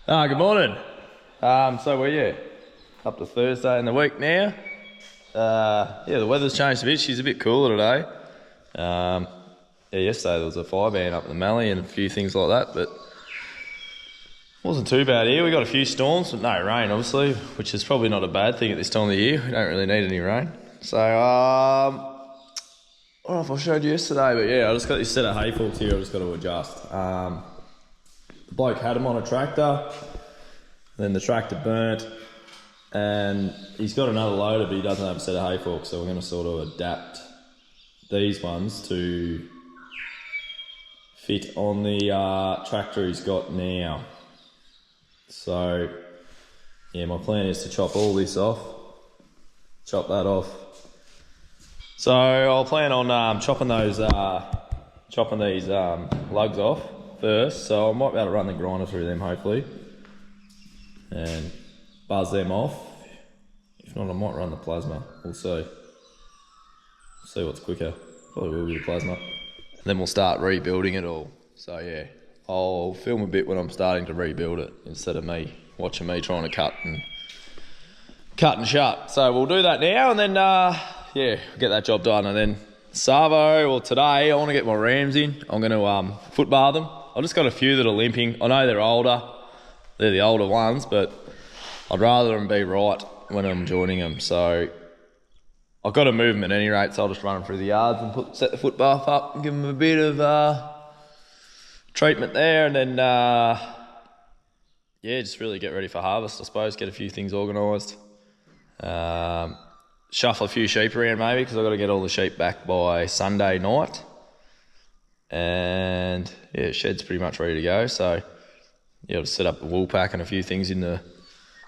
Good morning. So we're up to Thursday in the week now. The weather's changed a bit. She's a bit cooler today. Yesterday there was a fire ban up in the Mallee and a few things like that, but it wasn't too bad here. We got a few storms, but no rain, obviously, which is probably not a bad thing at this time of the year. We don't really need any rain. So, I don't know if I showed you yesterday, but yeah, I just got this set of hay forks here. I just got to adjust. The bloke had them on a tractor, then the tractor burnt, and he's got another loader, but he doesn't have a set of hay forks, so we're going to sort of adapt these ones to fit on the tractor he's got now. So, yeah, my plan is to chop all this off, chop that off. So I'll plan on chopping these lugs off first. So I might be able to run the grinder through them hopefully, and buzz them off. If not, I might run the plasma. We'll see. See what's quicker. Probably will be the plasma. And then we'll start rebuilding it all. So yeah, I'll film a bit when I'm starting to rebuild it instead of me watching me trying to cut and shut. So we'll do that now, and then get that job done. And then Savo, or today, I want to get my rams in. I'm going to foot bar them. I've just got a few that are limping. I know they're older. They're the older ones, but I'd rather them be right when I'm joining them. So I've got to move them at any rate, so I'll just run them through the yards and set the foot bath up and give them a bit of treatment there, and then just really get ready for harvest, I suppose. Get a few things organised. Shuffle a few sheep around maybe, because I've got to get all the sheep back by Sunday night. And yeah, shed's pretty much ready to go. So yeah, I'll just set up the wool pack and a few things in the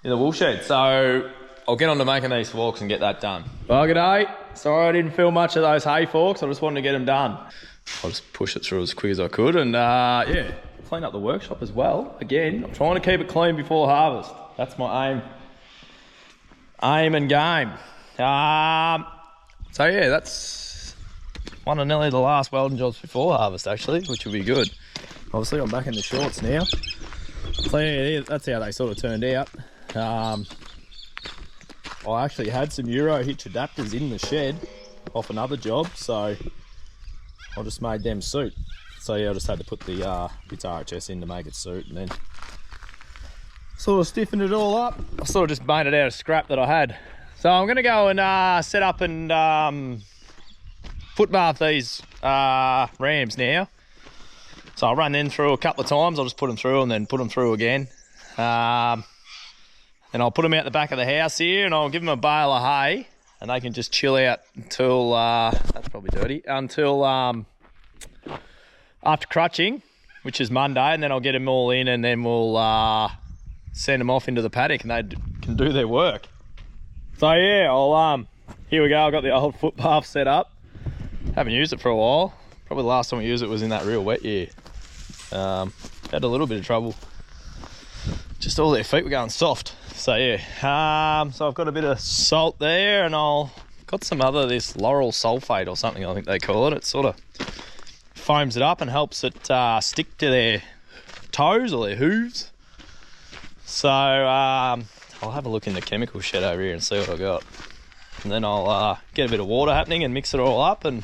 wool shed. So I'll get on to making these forks and get that done. Well, g'day. Sorry I didn't film much of those hay forks. I just wanted to get them done. I'll just push it through as quick as I could, and clean up the workshop as well. Again, I'm trying to keep it clean before harvest. That's my aim and game. That's one of nearly the last welding jobs before harvest, actually, which will be good. Obviously, I'm back in the shorts now. So yeah, that's how they sort of turned out. I actually had some Euro hitch adapters in the shed off another job, so I just made them suit. So yeah, I just had to put the bits RHS in to make it suit, and then sort of stiffened it all up. I sort of just made it out of scrap that I had. So I'm going to go and set up and foot bath these rams now. So I'll run them through a couple of times. I'll just put them through and then put them through again. And I'll put them out the back of the house here, and I'll give them a bale of hay, and they can just chill out until, that's probably dirty, until after crutching, which is Monday, and then I'll get them all in, and then we'll send them off into the paddock, and they can do their work. So yeah, here we go. I've got the old foot bath set up. Haven't used it for a while. Probably the last time we used it was in that real wet year. Had a little bit of trouble. Just all their feet were going soft. So yeah, so I've got a bit of salt there, and got some this laurel sulfate or something, I think they call it. It sort of foams it up and helps it stick to their toes or their hooves. So I'll have a look in the chemical shed over here and see what I got. And then I'll get a bit of water happening and mix it all up, and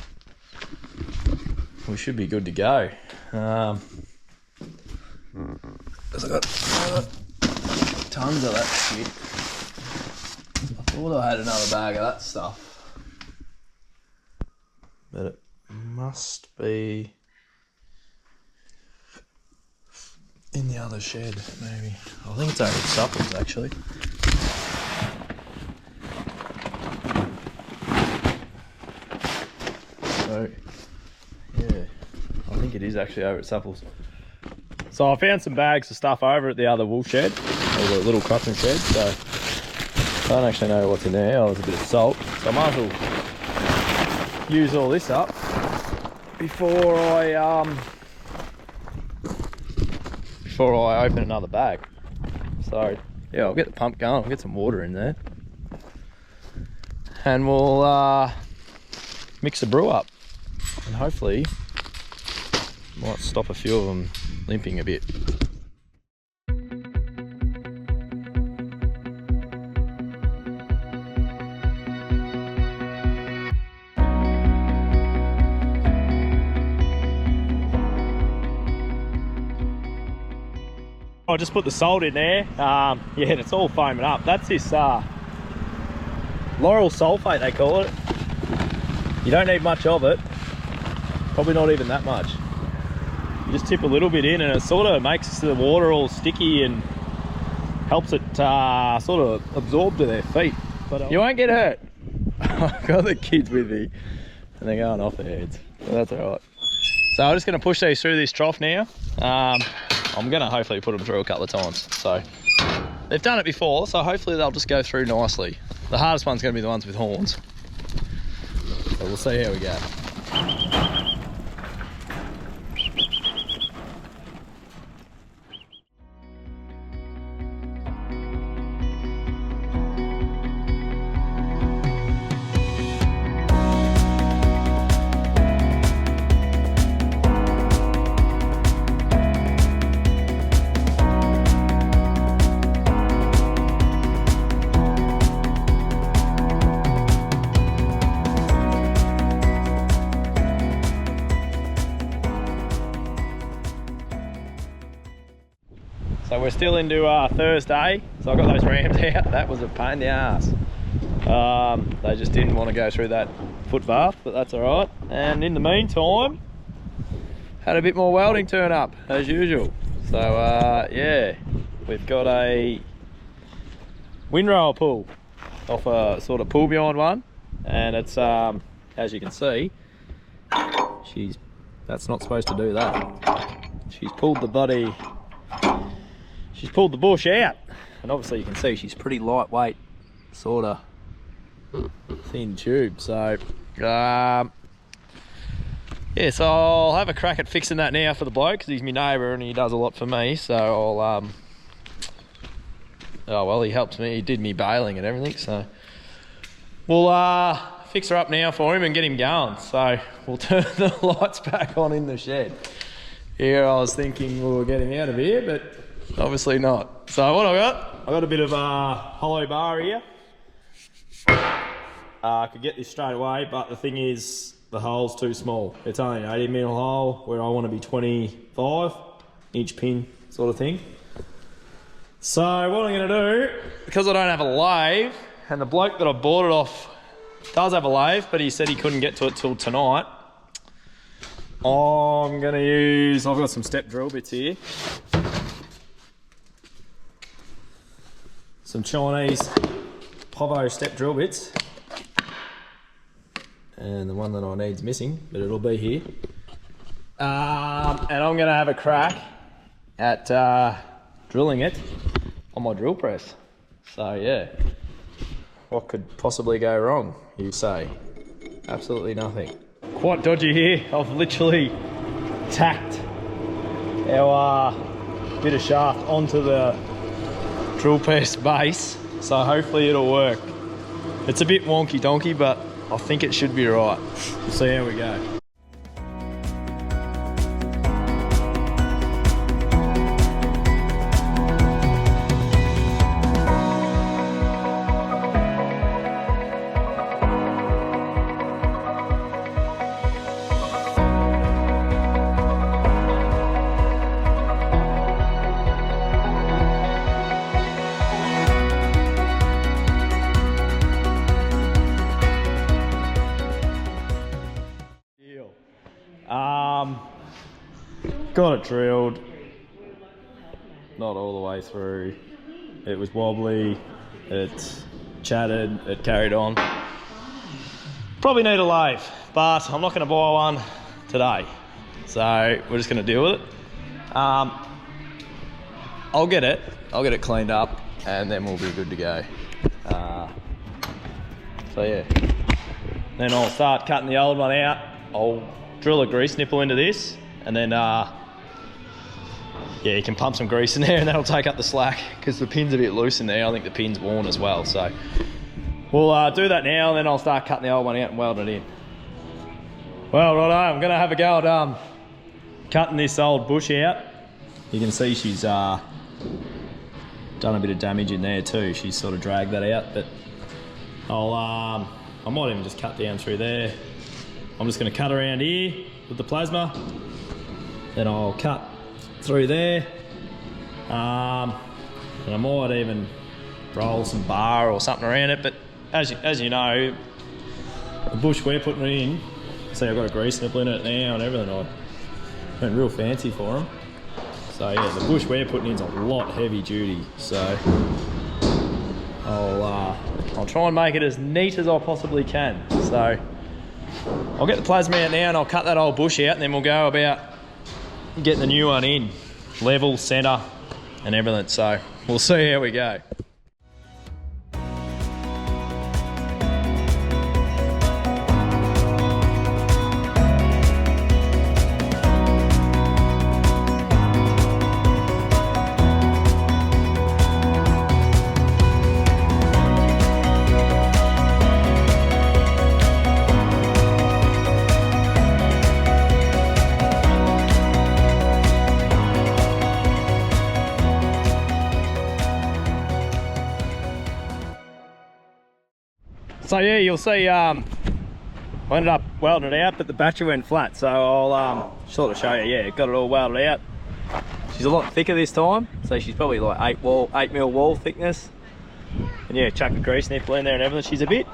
we should be good to go. I've got tons of that shit. I thought I had another bag of that stuff, but it must be in the other shed, maybe. I think it's over at Supples, actually. So, yeah, I think it is actually over at Supples. So I found some bags of stuff over at the other wool shed, or the little crutching shed, so I don't actually know what's in there. Oh, there's a bit of salt. So I might as well use all this up before I open another bag. So yeah, I'll get the pump going, I'll get some water in there, and we'll mix the brew up, and hopefully might stop a few of them limping a bit. I just put the salt in there. Yeah, it's all foaming up. That's this lauryl sulfate, they call it. You don't need much of it. Probably not even that much. You just tip a little bit in and it sort of makes the water all sticky and helps it sort of absorb to their feet. But you won't get hurt. I've got the kids with me and they're going off their heads. So that's all right. So I'm just going to push these through this trough now. I'm going to hopefully put them through a couple of times. So they've done it before, so hopefully they'll just go through nicely. The hardest one's going to be the ones with horns. So we'll see how we go. So we're still into Thursday, so I got those rams out. That was a pain in the ass. They just didn't want to go through that footpath, but that's all right. And in the meantime, had a bit more welding turn up as usual. So yeah, we've got a windrower pull off a sort of pull behind one, and it's as you can see, that's not supposed to do that. She's pulled the body. She's pulled the bush out, and obviously you can see she's pretty lightweight, sort of thin tube. So yeah, so I'll have a crack at fixing that now for the bloke, because he's my neighbour and he does a lot for me. So I'll oh well, he helps me, he did me baling and everything, so we'll fix her up now for him and get him going. So we'll turn the lights back on in the shed. Here I was thinking we were getting out of here, but obviously not. So what I got a bit of a hollow bar here. I could get this straight away, but the thing is the hole's too small. It's only an 80mm hole where I want to be 25-inch pin sort of thing. So what I'm going to do, because I don't have a lathe, and the bloke that I bought it off does have a lathe, but he said he couldn't get to it till tonight, I'm going to use, I've got some step drill bits here. Some Chinese Povo step drill bits. And the one that I need's missing, but it'll be here. And I'm going to have a crack at drilling it on my drill press. So yeah, what could possibly go wrong, you say? Absolutely nothing. Quite dodgy here. I've literally tacked our bit of shaft onto the drill press base, so hopefully it'll work. It's a bit wonky donkey, but I think it should be right. We'll see how we go. Got it drilled, not all the way through. It was wobbly, it chatted, it carried on. Probably need a lathe, but I'm not going to buy one today. So we're just going to deal with it. I'll get it cleaned up and then we'll be good to go. So yeah, then I'll start cutting the old one out. I'll drill a grease nipple into this, and then yeah, you can pump some grease in there and that'll take up the slack, because the pin's a bit loose in there. I think the pin's worn as well. So we'll do that now, and then I'll start cutting the old one out and welding it in. Well, righto, I'm going to have a go at cutting this old bush out. You can see she's done a bit of damage in there too. She's sort of dragged that out, but I might even just cut down through there. I'm just going to cut around here with the plasma, then I'll cut through there, And I might even roll some bar or something around it, but as you know, the bush we're putting it in, see I've got a grease nipple in it now and everything. I went real fancy for them. So yeah, the bush we're putting in's a lot heavy duty, so I'll try and make it as neat as I possibly can. So I'll get the plasma out now and I'll cut that old bush out, and then we'll go about getting the new one in, level, centre and everything. So we'll see how we go. So yeah, you'll see I ended up welding it out, but the battery went flat, so I'll sort of show you. Yeah, got it all welded out. She's a lot thicker this time, so she's probably like 8 mil wall thickness. And yeah, chuck a grease nipple in there and everything. She's a bit,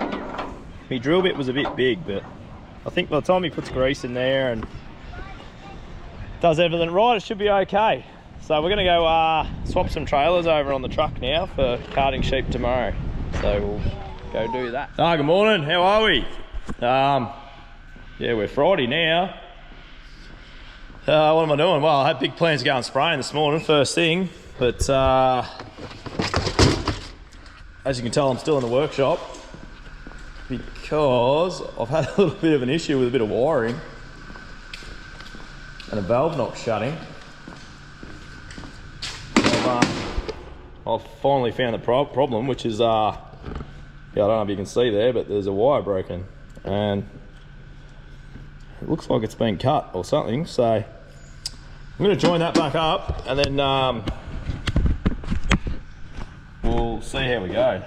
my drill bit was a bit big, but I think by the time he puts grease in there and does everything right, it should be okay. So we're gonna go swap some trailers over on the truck now for carting sheep tomorrow. So we'll go do that. Oh, good morning, how are we? Yeah, we're Friday now. What am I doing? Well, I had big plans to go and spraying this morning, first thing, but as you can tell, I'm still in the workshop because I've had a little bit of an issue with a bit of wiring and a valve not shutting. I've finally found the problem, which is yeah, I don't know if you can see there, but there's a wire broken and it looks like it's been cut or something. So I'm going to join that back up and then we'll see how we go.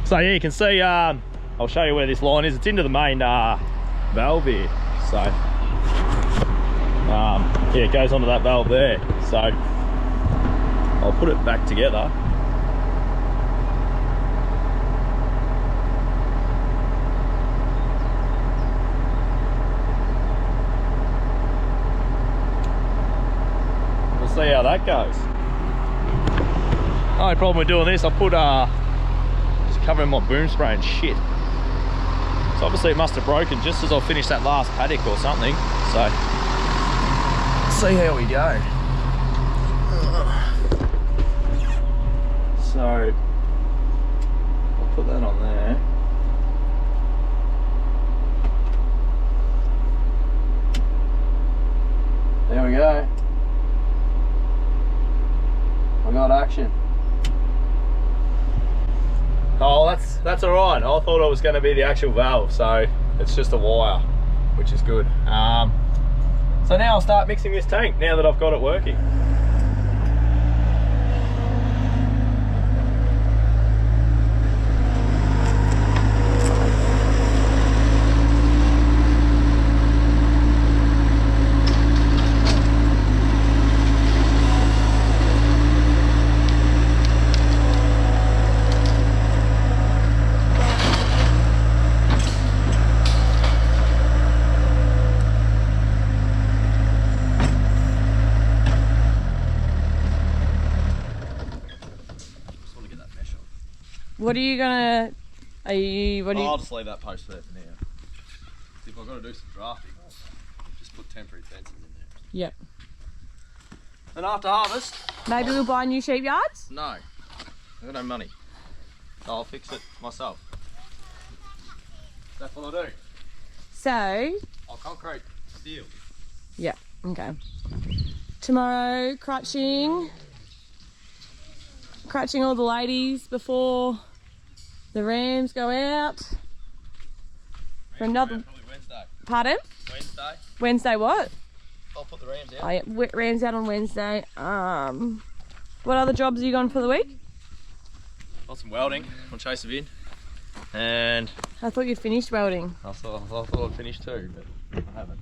So yeah, you can see, I'll show you where this line is. It's into the main valve here. So yeah, it goes onto that valve there. So I'll put it back together. We'll see how that goes. No problem with doing this. I put covering my boom spray and shit. So obviously it must have broken just as I finished that last paddock or something. So let's see how we go. So I'll put that on there. There we go. I got action. Oh, that's all right. I thought it was going to be the actual valve, so it's just a wire, which is good. So now I'll start mixing this tank now that I've got it working. What are you gonna? Are you? What do you? I'll just leave that post there for now. If I've got to do some drafting, just put temporary fences in there. Yep. And after harvest... Maybe we'll buy new sheep yards? No. I've got no money. So I'll fix it myself. That's what I do. So... I'll concrete, steel. Yeah, okay. Tomorrow, crutching all the ladies before the rams go out. For another... Probably Wednesday. Pardon? Wednesday. Wednesday what? I'll put the rams out. Oh, yeah, rams out on Wednesday. What other jobs are you gone for the week? Got some welding on Chase of In. And I thought you'd finished welding. I thought I'd finish too, but I haven't.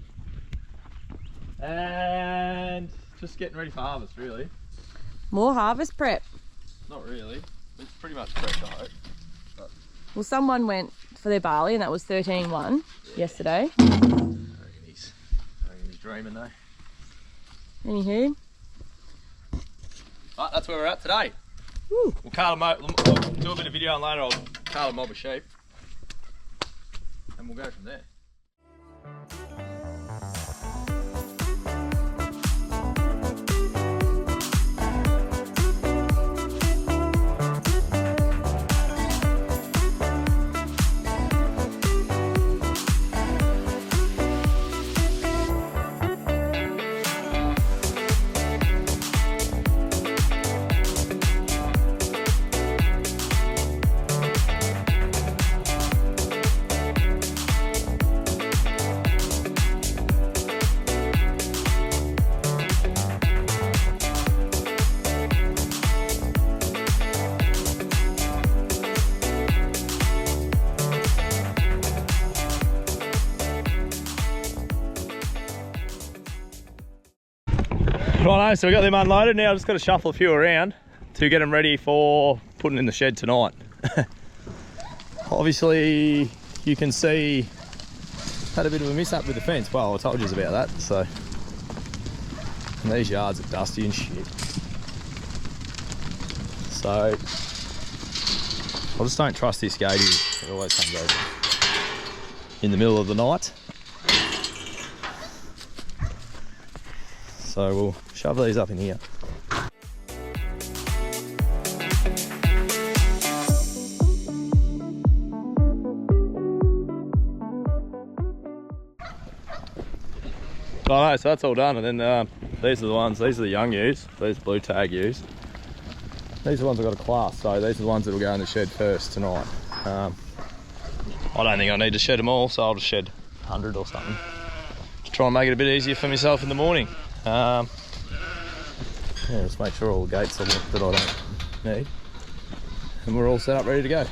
And just getting ready for harvest, really. More harvest prep. Not really. It's pretty much prepped, I hope. But Well, someone went for their barley and that was 13-1 yesterday. I reckon he's dreaming though. Anywho. But that's where we're at today. Woo. We'll do a bit of video and later I'll cull a mob of sheep. And we'll go from there. Righto, so we got them unloaded. Now I've just got to shuffle a few around to get them ready for putting in the shed tonight. Obviously, you can see had a bit of a mishap with the fence. Well, I told you about that. So, and these yards are dusty and shit. So, I just don't trust this gate. It always comes over in the middle of the night. So we'll shove these up in here. Right, so that's all done, and then these are the ones, these are the young ewes, these blue tag ewes. These are the ones I've got a class, so these are the ones that will go in the shed first tonight. I don't think I need to shed them all, so I'll just shed 100 or something. Just try and make it a bit easier for myself in the morning. Yeah, just make sure all the gates are locked that I don't need. And we're all set up ready to go.